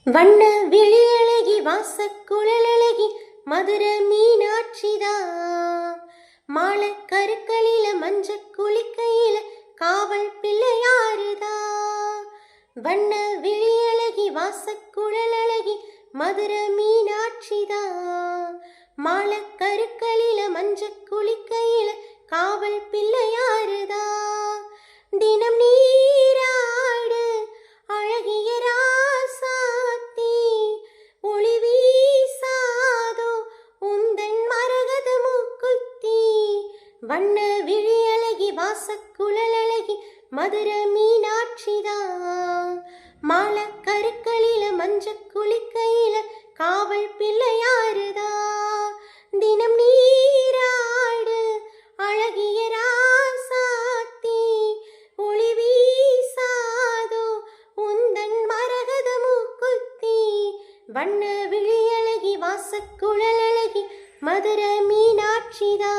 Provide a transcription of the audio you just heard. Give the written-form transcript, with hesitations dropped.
வண்ண விழியழகி வாசக்குழலழகி மதுர மீனாட்சிதா. மாலை கருக்களில மஞ்ச குளிக்கையில காவல் பிள்ளையாருதா. வண்ண விழியழகி வாசக்குழலழகி மதுர மீனாட்சிதா. மாலை கருக்களில மஞ்ச குளிக்கையில காவல் பிள்ளையாருதா. தினம் நீராடு அழகிய ராசாத்தி, ஒளி வீசாதோ உந்தன் மரகத மூக்குத்தி. வண்ண விழியழகி வாசக்குழலழகி மதுர மீனாட்சிதா. மாலை கருக்களில மஞ்ச குளிக்கையில காவல் பிள்ளையாருதா. தினம் நீராடு அழகிய ராசாத்தி, ஒளி வீசாதோ உந்தன் மரகத மூக்குத்தி. வண்ண விழியழகி வாசக்குழலழகி மதுர மீனாட்சிதா.